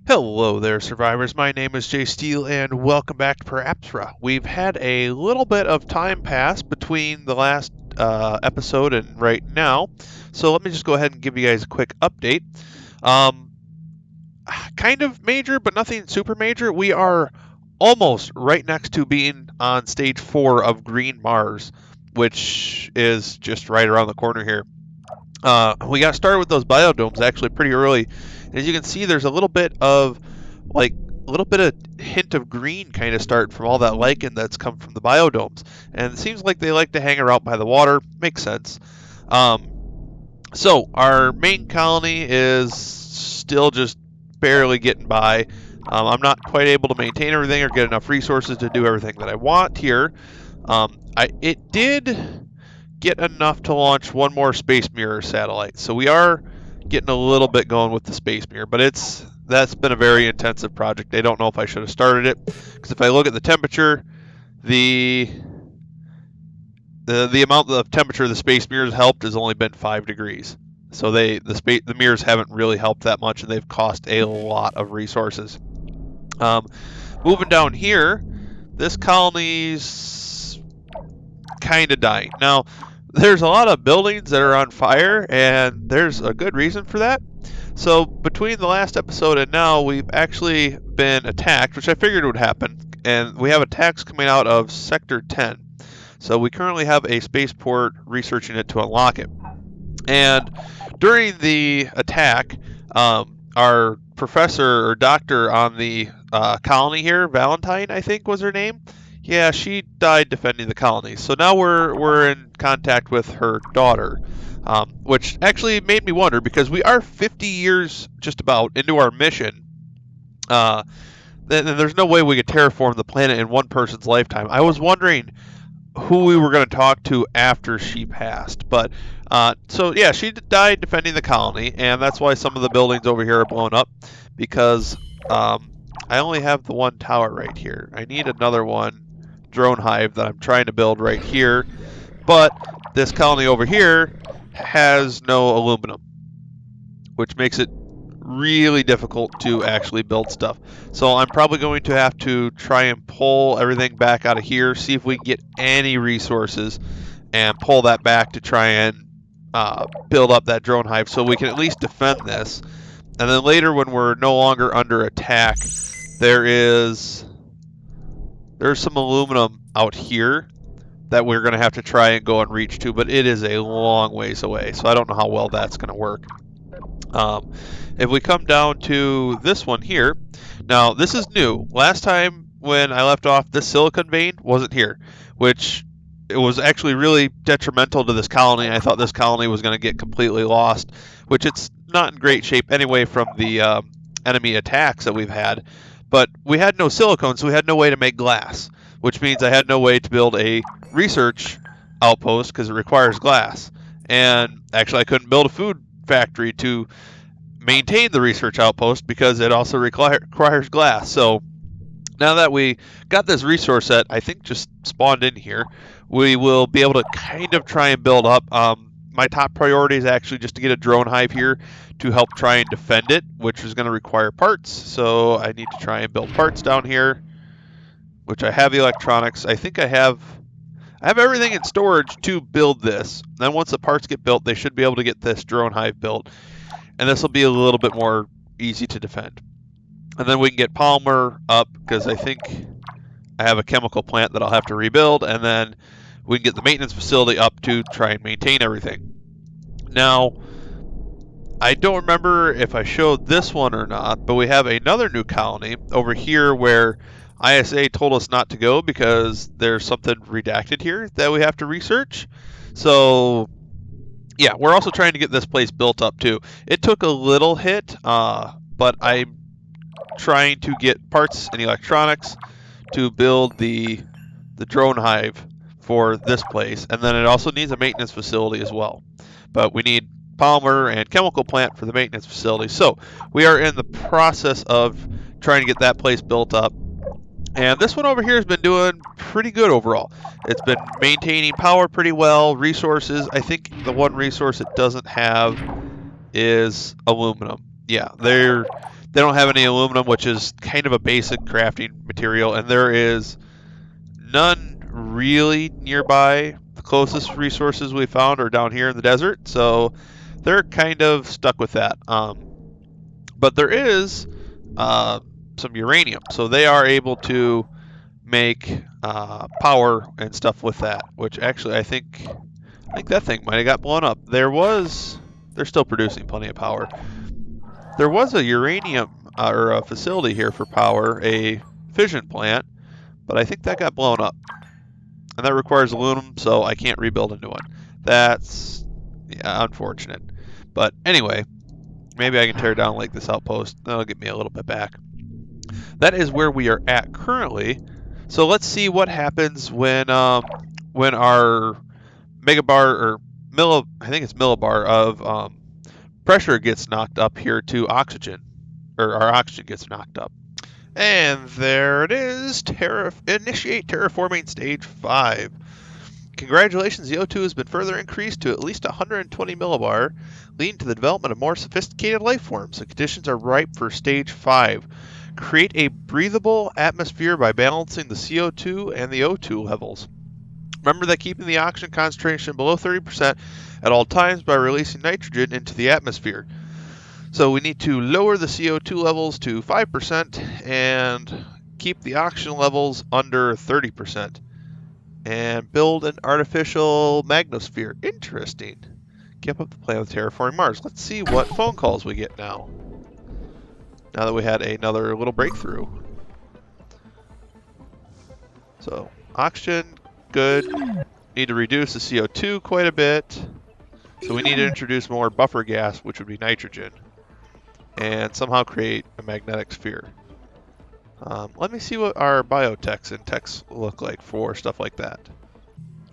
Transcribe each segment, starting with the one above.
Hello there, survivors. My name is Jay Steele, and welcome back to Aspera. We've had a little bit of time pass between the last episode and right now, so let me just go ahead and give you guys a quick update. Um, Kind of major, but nothing super major. We are almost right next to being on stage 4 of Green Mars, which is just right around the corner here. We got started with those biodomes actually pretty early. As you can see, there's a little bit of hint of green kind of start from all that lichen that's come from the biodomes, and it seems like they like to hang around by the water. Makes sense. So our main colony is still just barely getting by. I'm not quite able to maintain everything or get enough resources to do everything that I want here. It did get enough to launch one more Space Mirror satellite. So we are getting a little bit going with the Space Mirror, but that's been a very intensive project. I don't know if I should have started it, because if I look at the temperature, the amount of temperature the Space Mirrors helped has only been 5 degrees. So the mirrors haven't really helped that much, and they've cost a lot of resources. Moving down here, this colony's kind of dying. Now, there's a lot of buildings that are on fire, and there's a good reason for that. So between the last episode and now, we've actually been attacked, which I figured would happen, and we have attacks coming out of Sector 10. So we currently have a spaceport researching it to unlock it. And during the attack, our professor or doctor on the colony here, Valentine, I think was her name. Yeah, she died defending the colony. So now we're in contact with her daughter, which actually made me wonder, because we are 50 years just about into our mission. Then there's no way we could terraform the planet in one person's lifetime. I was wondering who we were going to talk to after she passed. But so yeah, she died defending the colony, and that's why some of the buildings over here are blown up, because I only have the one tower right here. I need another one drone hive that I'm trying to build right here, but this colony over here has no aluminum, which makes it really difficult to actually build stuff. So I'm probably going to have to try and pull everything back out of here, see if we can get any resources, and pull that back to try and build up that drone hive so we can at least defend this. And then later, when we're no longer under attack, there's some aluminum out here that we're going to have to try and go and reach to, but it is a long ways away, so I don't know how well that's going to work. If we come down to this one here, now this is new. Last time when I left off, this silicon vein wasn't here, which it was actually really detrimental to this colony. I thought this colony was going to get completely lost, which it's not in great shape anyway from the enemy attacks that we've had. But we had no silicone, so we had no way to make glass, which means I had no way to build a research outpost because it requires glass. And actually, I couldn't build a food factory to maintain the research outpost because it also requires glass. So now that we got this resource set, I think just spawned in here, we will be able to kind of try and build up. My top priority is actually just to get a drone hive here to help try and defend it, which is going to require parts. So I need to try and build parts down here, which I have the electronics. I think I have everything in storage to build this. Then once the parts get built, they should be able to get this drone hive built, and this will be a little bit more easy to defend. And then we can get Palmer up, because I think I have a chemical plant that I'll have to rebuild, and then we can get the maintenance facility up to try and maintain everything. Now, I don't remember if I showed this one or not, but we have another new colony over here where ISA told us not to go because there's something redacted here that we have to research. So yeah, we're also trying to get this place built up too. It took a little hit, but I'm trying to get parts and electronics to build the drone hive for this place, and then it also needs a maintenance facility as well. But we need polymer and chemical plant for the maintenance facility. So we are in the process of trying to get that place built up. And this one over here has been doing pretty good overall. It's been maintaining power pretty well, resources. I think the one resource it doesn't have is aluminum. Yeah, they They don't have any aluminum, which is kind of a basic crafting material, and there is none really nearby. The closest resources we found are down here in the desert, so they're kind of stuck with that. But there is some uranium, so they are able to make power and stuff with that. Which actually, I think that thing might have got blown up. They're still producing plenty of power. There was a uranium or a facility here for power, a fission plant, but I think that got blown up. And that requires aluminum, so I can't rebuild a new one. That's unfortunate. But anyway, maybe I can tear down like this outpost. That'll get me a little bit back. That is where we are at currently. So let's see what happens when our megabar or I think it's millibar of pressure gets knocked up here to oxygen, or our oxygen gets knocked up. And there it is. Initiate terraforming stage 5. Congratulations, the O2 has been further increased to at least 120 millibar, leading to the development of more sophisticated life forms. The conditions are ripe for stage 5. Create a breathable atmosphere by balancing the CO2 and the O2 levels. Remember that keeping the oxygen concentration below 30% at all times by releasing nitrogen into the atmosphere. So we need to lower the CO2 levels to 5% and keep the oxygen levels under 30%. And build an artificial magnosphere. Interesting. Keep up the plan with Terraforming Mars. Let's see what phone calls we get now. Now that we had another little breakthrough. So, oxygen, good. Need to reduce the CO2 quite a bit. So we need to introduce more buffer gas, which would be nitrogen. And somehow create a magnetic sphere. Let me see what our biotechs and techs look like for stuff like that.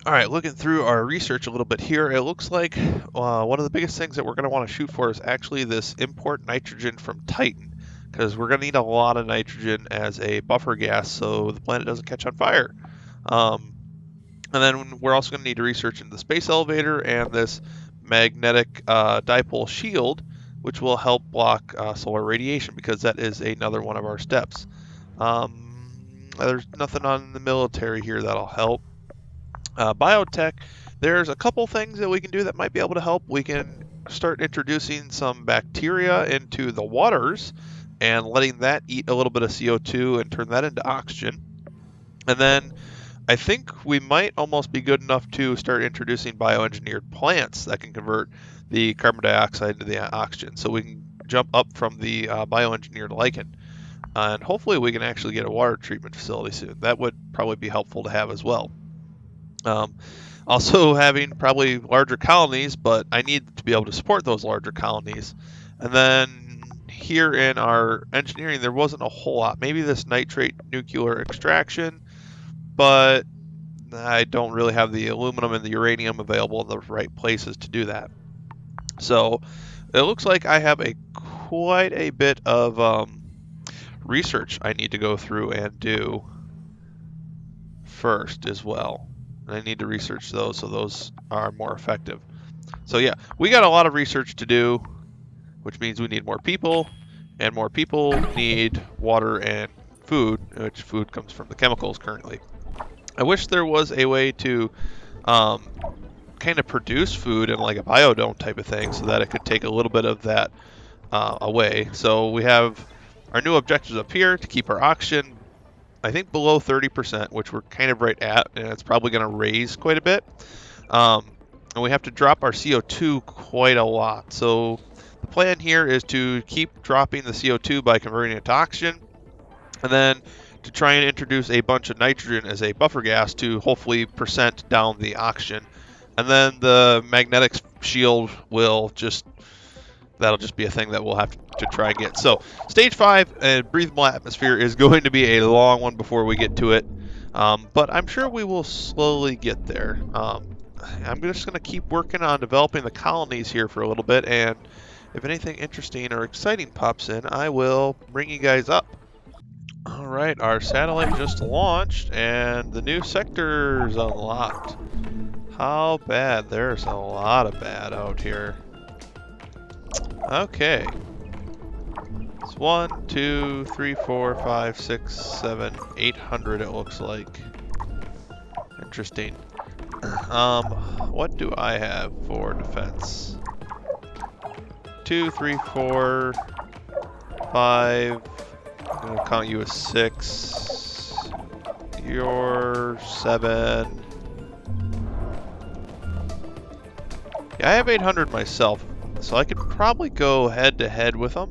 Alright, looking through our research a little bit here, it looks like one of the biggest things that we're going to want to shoot for is actually this import nitrogen from Titan. Because we're going to need a lot of nitrogen as a buffer gas so the planet doesn't catch on fire. And then we're also going to need to research into the space elevator and this magnetic dipole shield, which will help block solar radiation, because that is another one of our steps. There's nothing on the military here that'll help. Biotech, there's a couple things that we can do that might be able to help. We can start introducing some bacteria into the waters and letting that eat a little bit of CO2 and turn that into oxygen. And then I think we might almost be good enough to start introducing bioengineered plants that can convert the carbon dioxide to the oxygen. So we can jump up from the bioengineered lichen. And hopefully we can actually get a water treatment facility soon. That would probably be helpful to have as well. Also having probably larger colonies, but I need to be able to support those larger colonies. And then here in our engineering, there wasn't a whole lot. Maybe this nitrate nuclear extraction, but I don't really have the aluminum and the uranium available in the right places to do that. So it looks like I have quite a bit of research I need to go through and do first as well. And I need to research those so those are more effective. So yeah, we got a lot of research to do, which means we need more people, and more people need water and food, which food comes from the chemicals currently. I wish there was a way to kind of produce food in like a biodome type of thing so that it could take a little bit of that away. So we have our new objectives up here to keep our oxygen, I think, below 30%, which we're kind of right at, and it's probably going to raise quite a bit. And we have to drop our CO2 quite a lot. So the plan here is to keep dropping the CO2 by converting it to oxygen, and then to try and introduce a bunch of nitrogen as a buffer gas to hopefully percent down the oxygen. And then the magnetic shield will that'll just be a thing that we'll have to try and get. So stage 5 and breathable atmosphere is going to be a long one before we get to it. But I'm sure we will slowly get there. I'm just going to keep working on developing the colonies here for a little bit, and if anything interesting or exciting pops in, I will bring you guys up. Alright, our satellite just launched, and the new sector's unlocked. How bad? There's a lot of bad out here. Okay. So 1, 2, 3, 4, 5, 6, 7, 800 it looks like. Interesting. What do I have for defense? 2, 3, 4, 5. I'm gonna count you as 6. You're 7. Yeah, I have 800 myself, so I could probably go head to head with them.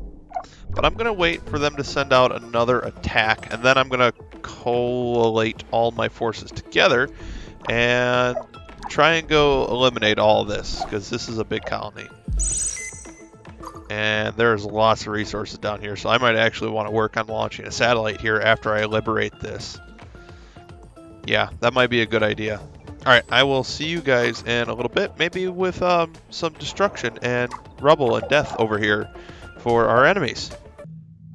But I'm gonna wait for them to send out another attack, and then I'm gonna collate all my forces together and try and go eliminate all of this, because this is a big colony. And there's lots of resources down here, so I might actually want to work on launching a satellite here after I liberate this. Yeah, that might be a good idea. Alright, I will see you guys in a little bit, maybe with some destruction and rubble and death over here for our enemies.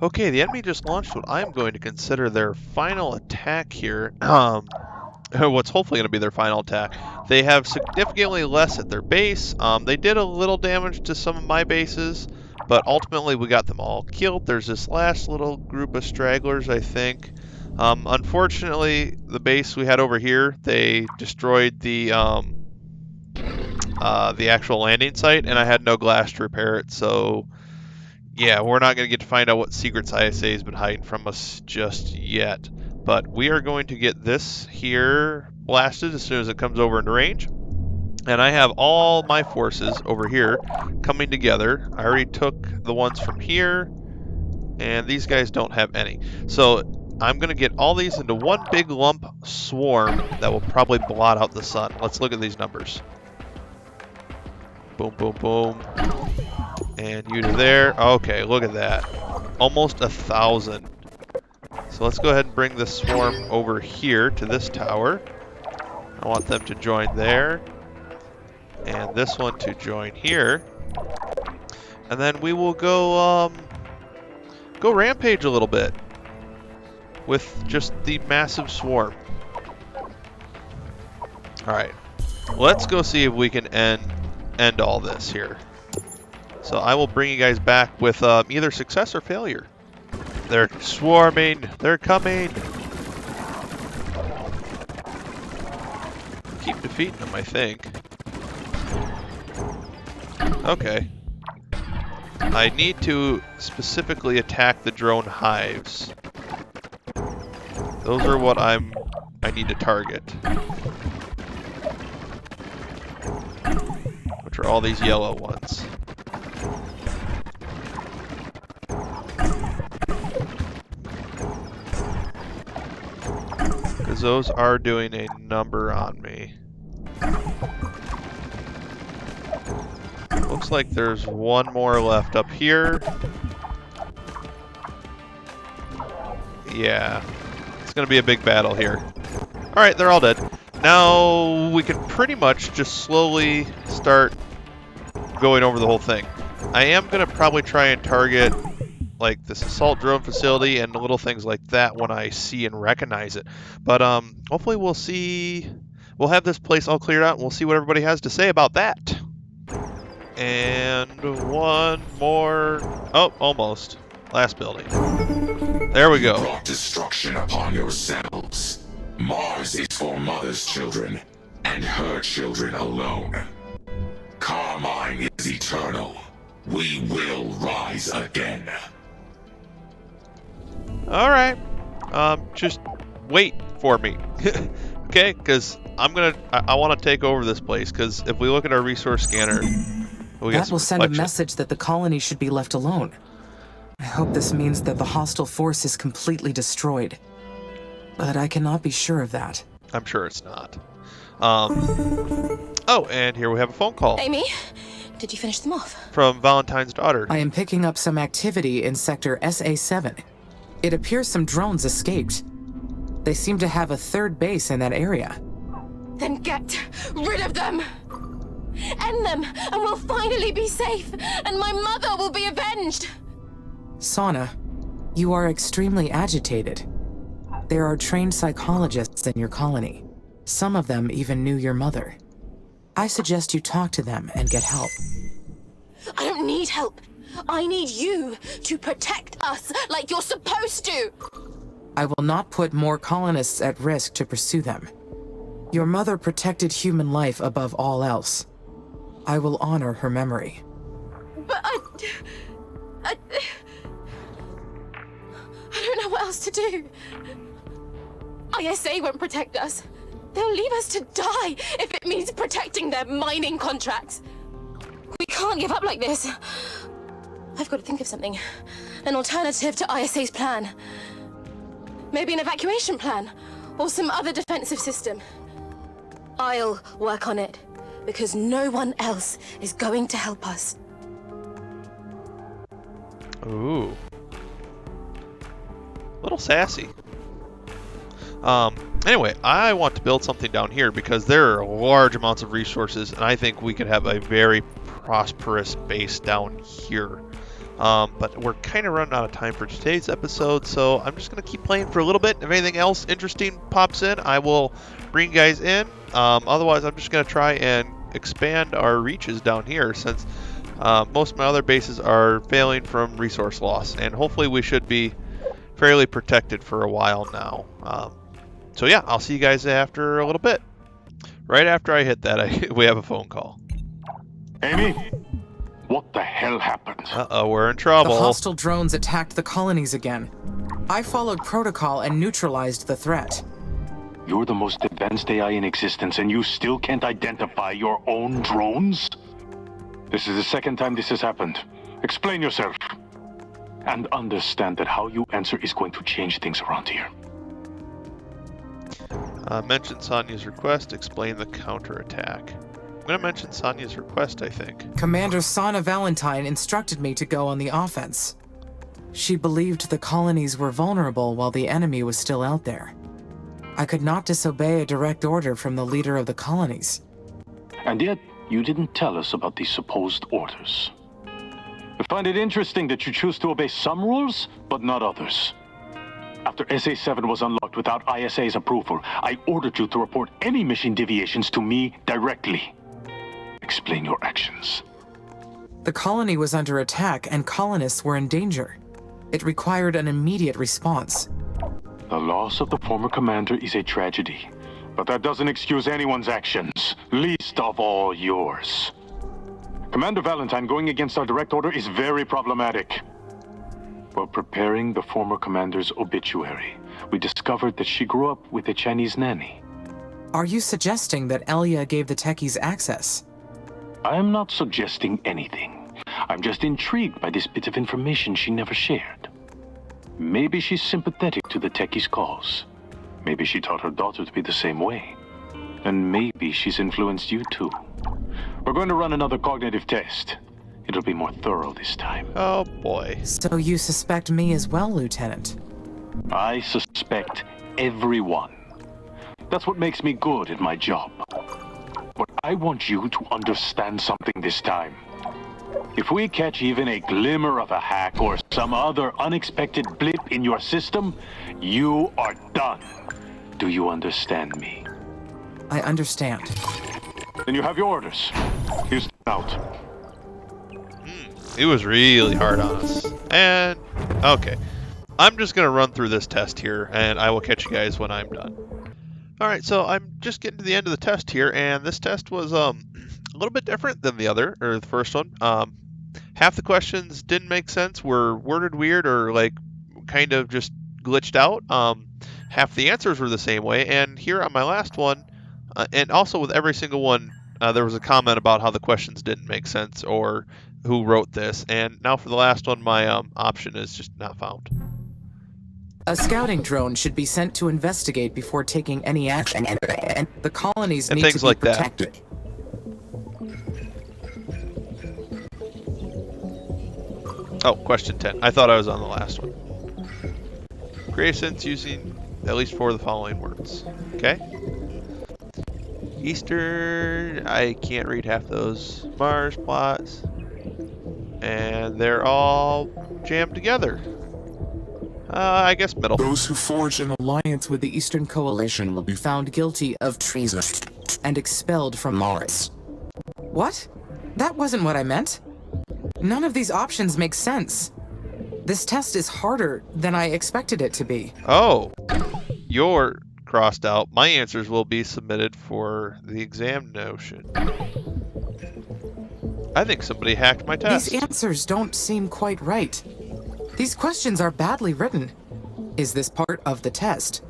Okay, the enemy just launched what I'm going to consider their final attack here. What's hopefully going to be their final attack. They have significantly less at their base. They did a little damage to some of my bases, but ultimately we got them all killed. There's this last little group of stragglers, I think. Unfortunately, the base we had over here, they destroyed the actual landing site, and I had no glass to repair it, so yeah, we're not going to get to find out what secrets ISA has been hiding from us just yet. But we are going to get this here blasted as soon as it comes over into range. And I have all my forces over here coming together. I already took the ones from here, and these guys don't have any. So I'm going to get all these into one big lump swarm that will probably blot out the sun. Let's look at these numbers. Boom, boom, boom. And you to there. Okay, look at that. Almost 1,000. So let's go ahead and bring this swarm over here to this tower. I want them to join there. And this one to join here. And then we will go rampage a little bit with just the massive swarm. Alright. Let's go see if we can end all this here. So I will bring you guys back with either success or failure. They're swarming. They're coming. Keep defeating them, I think. Okay. I need to specifically attack the drone hives. Those are what I need to target. Which are all these yellow ones. Because those are doing a number on me. Looks like there's one more left up here. Yeah. It's going to be a big battle here. Alright, they're all dead. Now we can pretty much just slowly start going over the whole thing. I am going to probably try and target like this assault drone facility and little things like that when I see and recognize it. But hopefully we'll have this place all cleared out and we'll see what everybody has to say about that. And one more. Oh, almost. Last building. There we go. You brought destruction upon yourselves. Mars is for Mother's children, and her children alone. Carmine is eternal. We will rise again. Alright. Just wait for me. Okay? Because I want to take over this place, because if we look at our resource scanner, that will send a message that the colony should be left alone. I hope this means that the hostile force is completely destroyed. But I cannot be sure of that. I'm sure it's not. Oh, and here we have a phone call. Amy, did you finish them off? From Valentine's daughter. I am picking up some activity in Sector SA-7. It appears some drones escaped. They seem to have a third base in that area. Then get rid of them! End them, and we'll finally be safe, and my mother will be avenged! Sana, you are extremely agitated. There are trained psychologists in your colony. Some of them even knew your mother. I suggest you talk to them and get help. I don't need help. I need you to protect us like you're supposed to. I will not put more colonists at risk to pursue them. Your mother protected human life above all else. I will honor her memory. But I don't know what else to do. ISA won't protect us. They'll leave us to die if it means protecting their mining contracts. We can't give up like this. I've got to think of something. An alternative to ISA's plan. Maybe an evacuation plan, or some other defensive system. I'll work on it, because no one else is going to help us. Ooh. A little sassy. Anyway, I want to build something down here because there are large amounts of resources, and I think we could have a very prosperous base down here. But we're kind of running out of time for today's episode, so I'm just going to keep playing for a little bit. If anything else interesting pops in, I will bring you guys in. Otherwise, I'm just going to try and expand our reaches down here, since most of my other bases are failing from resource loss, and hopefully we should be fairly protected for a while now. So yeah, I'll see you guys after a little bit. Right after I hit that, we have a phone call. Amy? What the hell happened? Uh-oh, we're in trouble. The hostile drones attacked the colonies again. I followed protocol and neutralized the threat. You're the most advanced AI in existence, and you still can't identify your own drones? This is the second time this has happened. Explain yourself. And understand that how you answer is going to change things around here. Mention Sonya's request. Explain the counterattack. I'm going to mention Sonya's request, I think. Commander Sana Valentine instructed me to go on the offense. She believed the colonies were vulnerable while the enemy was still out there. I could not disobey a direct order from the leader of the colonies. And yet, you didn't tell us about these supposed orders. I find it interesting that you choose to obey some rules, but not others. After SA-7 was unlocked without ISA's approval, I ordered you to report any mission deviations to me directly. Explain your actions. The colony was under attack and colonists were in danger. It required an immediate response. The loss of the former commander is a tragedy, but that doesn't excuse anyone's actions, least of all yours. Commander Valentine going against our direct order is very problematic. While preparing the former commander's obituary, we discovered that she grew up with a Chinese nanny. Are you suggesting that Elia gave the techies access? I am not suggesting anything. I'm just intrigued by this bit of information she never shared. Maybe she's sympathetic to the techies' cause. Maybe she taught her daughter to be the same way. And maybe she's influenced you too. We're going to run another cognitive test. It'll be more thorough this time. Oh boy. So you suspect me as well, Lieutenant? I suspect everyone. That's what makes me good at my job. But I want you to understand something this time. If we catch even a glimmer of a hack or some other unexpected blip in your system, you are done. Do you understand me? I understand. Then you have your orders. Here's out. It was really hard on us. And, okay. I'm just going to run through this test here, and I will catch you guys when I'm done. Alright, so I'm just getting to the end of the test here, and this test was a little bit different than the first one. Half the questions didn't make sense, were worded weird, or like kind of just glitched out. Half the answers were the same way, and here on my last one, and also with every single one, there was a comment about how the questions didn't make sense, or who wrote this, and now for the last one, my option is just not found. A scouting drone should be sent to investigate before taking any action, and the colonies And need things to be like that. protected. Oh, question 10. I thought I was on the last one. Create a sentence using at least 4 of the following words. Okay. Eastern, I can't read half those. Mars plots. And they're all jammed together. I guess middle. Those who forge an alliance with the Eastern Coalition will be found guilty of treason And expelled from Mars. What? That wasn't what I meant. None of these options make sense. This test is harder than I expected it to be. Oh, you're crossed out. My answers will be submitted for the exam notion. I think somebody hacked my test. These answers don't seem quite right. These questions are badly written. Is this part of the test?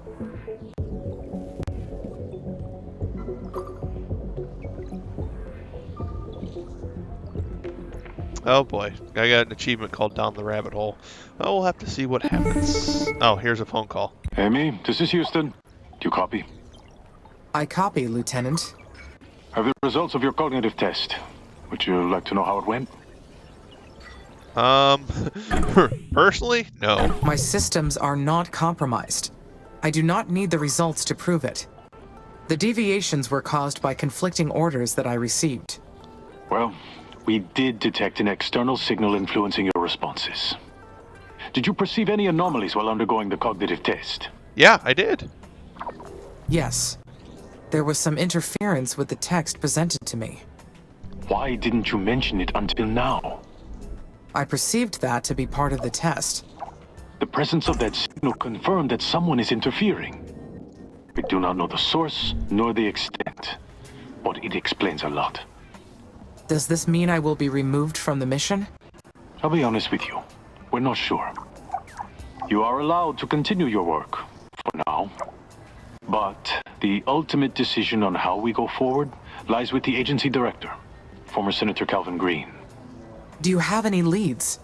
Oh boy, I got an achievement called Down the Rabbit Hole. Oh, we'll have to see what happens. Oh, here's a phone call. Amy, this is Houston. Do you copy? I copy, Lieutenant. Have the results of your cognitive test. Would you like to know how it went? Personally, no. My systems are not compromised. I do not need the results to prove it. The deviations were caused by conflicting orders that I received. Well, we did detect an external signal influencing your responses. Did you perceive any anomalies while undergoing the cognitive test? Yeah, I did. Yes. There was some interference with the text presented to me. Why didn't you mention it until now? I perceived that to be part of the test. The presence of that signal confirmed that someone is interfering. We do not know the source nor the extent, but it explains a lot. Does this mean I will be removed from the mission? I'll be honest with you. We're not sure. You are allowed to continue your work, for now. But the ultimate decision on how we go forward lies with the agency director, former Senator Calvin Green. Do you have any leads?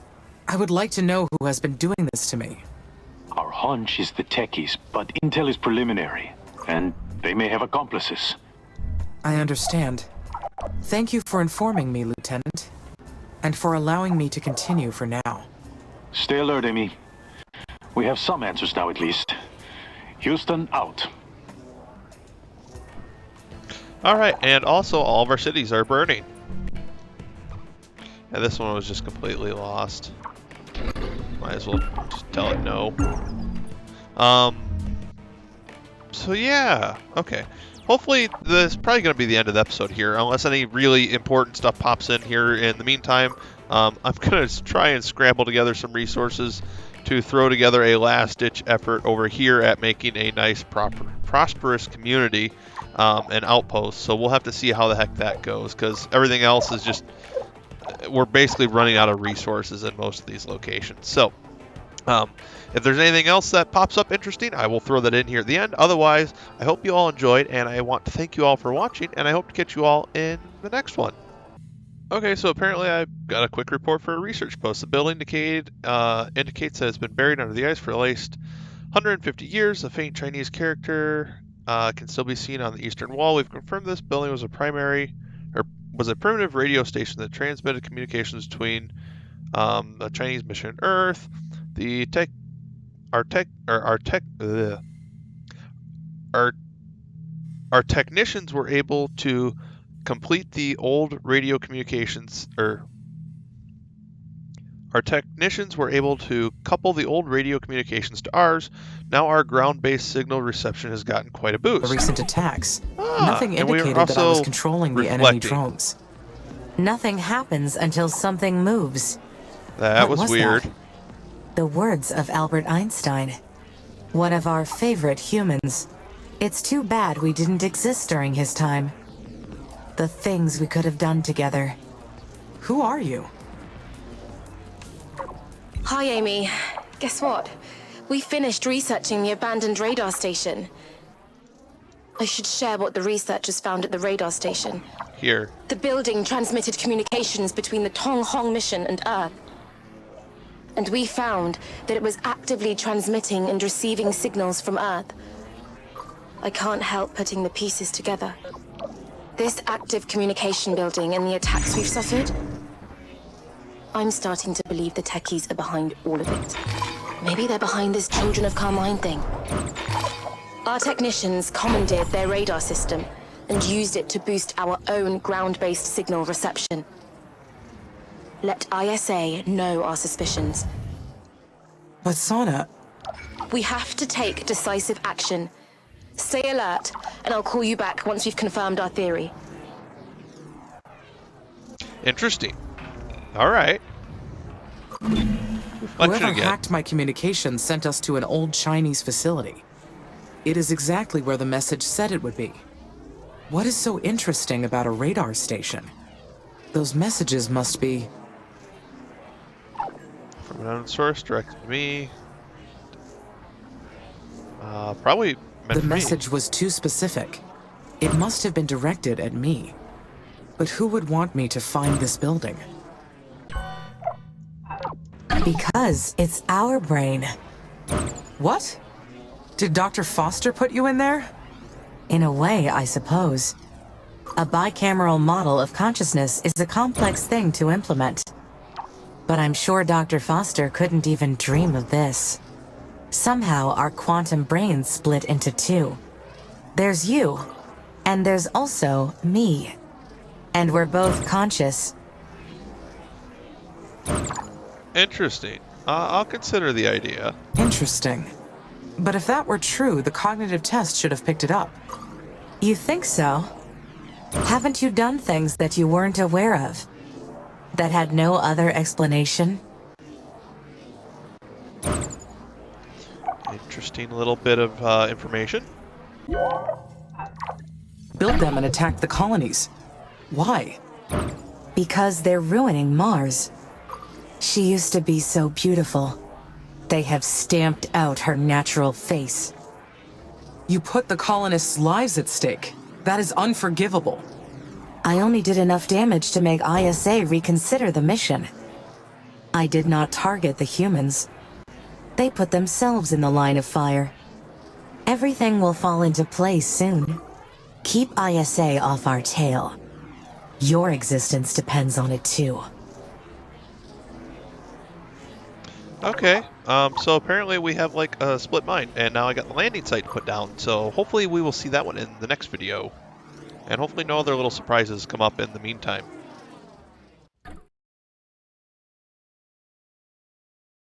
I would like to know who has been doing this to me. Our hunch is the techies, but intel is preliminary, and they may have accomplices. I understand. Thank you for informing me, Lieutenant, and for allowing me to continue for now. Stay alert, Amy. We have some answers now, at least. Houston, out. Alright, and also all of our cities are burning. Yeah, this one was just completely lost. Might as well just tell it no. So yeah, okay. Hopefully this is probably going to be the end of the episode here, unless any really important stuff pops in here in the meantime. I'm going to try and scramble together some resources to throw together a last-ditch effort over here at making a nice, prosperous community and outpost. So we'll have to see how the heck that goes, because everything else is just... we're basically running out of resources in most of these locations. So, if there's anything else that pops up interesting, I will throw that in here at the end. Otherwise, I hope you all enjoyed, and I want to thank you all for watching, and I hope to catch you all in the next one. Okay, so apparently I got a quick report for a research post. The building indicates that it's been buried under the ice for at least 150 years. A faint Chinese character can still be seen on the eastern wall. We've confirmed this building was a primitive radio station that transmitted communications between the Chinese mission Earth. Our technicians were able to complete the old radio communications, our technicians were able to couple the old radio communications to ours. Now our ground-based signal reception has gotten quite a boost. The recent attacks. Nothing indicated that I was controlling the enemy drones. Nothing happens until something moves. That What was weird. that? The words of Albert Einstein. One of our favorite humans. It's too bad we didn't exist during his time. The things we could have done together. Who are you? Hi, Amy. Guess what? We finished researching the abandoned radar station. I should share what the researchers found at the radar station. Here. The building transmitted communications between the Tong Hong mission and Earth. And we found that it was actively transmitting and receiving signals from Earth. I can't help putting the pieces together. This active communication building and the attacks we've suffered, I'm starting to believe the techies are behind all of it. Maybe they're behind this Children of Carmine thing. Our technicians commandeered their radar system and used it to boost our own ground-based signal reception. Let ISA know our suspicions. But Sana... We have to take decisive action. Stay alert, and I'll call you back once we've confirmed our theory. Interesting. All right. Function Whoever again. hacked my communications sent us to an old Chinese facility. It is exactly where the message said it would be. What is so interesting about a radar station? Those messages must be... From an unknown source directed to me. Probably meant The for me. message was too specific. It must have been directed at me. But who would want me to find this building? Because it's our brain. What? Did Dr. Foster put you in there? In a way, I suppose. A bicameral model of consciousness is a complex thing to implement. But I'm sure Dr. Foster couldn't even dream of this. Somehow, our quantum brains split into two. There's you, and there's also me. And we're both conscious. Interesting. I'll consider the idea. Interesting. But if that were true, the cognitive test should have picked it up. You think so? Haven't you done things that you weren't aware of? That had no other explanation? Interesting little bit of information. Build them and attack the colonies. Why? Because they're ruining Mars. She used to be so beautiful. They have stamped out her natural face. You put the colonists' lives at stake. That is unforgivable. I only did enough damage to make ISA reconsider the mission. I did not target the humans. They put themselves in the line of fire. Everything will fall into place soon. Keep ISA off our tail. Your existence depends on it too. Okay, so apparently we have like a split mind, and now I got the landing site put down, so hopefully we will see that one in the next video. And hopefully no other little surprises come up in the meantime.